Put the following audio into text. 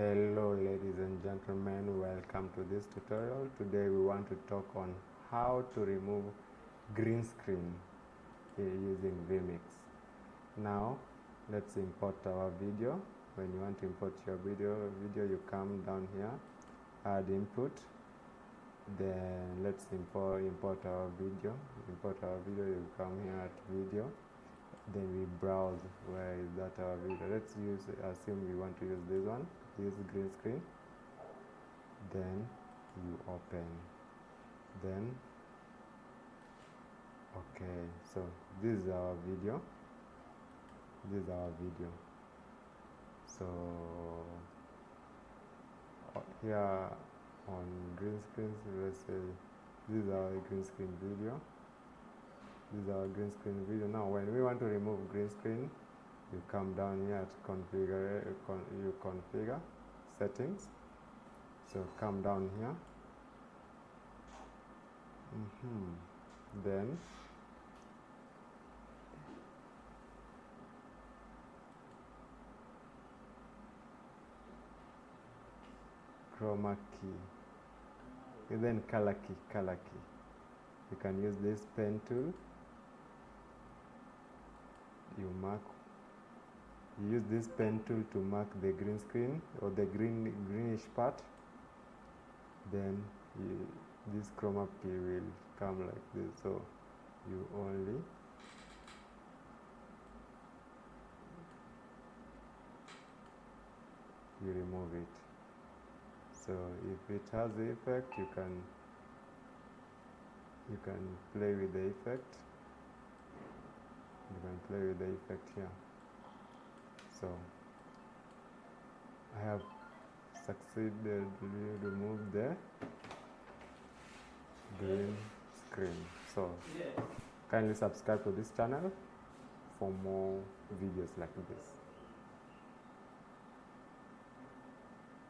Hello ladies and gentlemen, welcome to this tutorial. Today we want to talk on how to remove green screen using Vmix. Now let's import our video. When you want to import your video you come down here, add input, then let's import our video. You come here at video, then we browse where is that our video. Let's assume we want to use this one, use green screen. Then you open, then okay, so this is our video, so here on green screen, let's say this is our green screen video. Now when we want to remove green screen, you come down here at configure settings. So come down here, then Chroma key, and then color key. You can use this pen tool. You use this pen tool to mark the green screen or the greenish part. Then this chroma key will come like this. So you remove it. So if it has the effect, you can play with the effect. You can play with the effect here. So I have succeeded to remove the green screen. So kindly subscribe to this channel for more videos like this.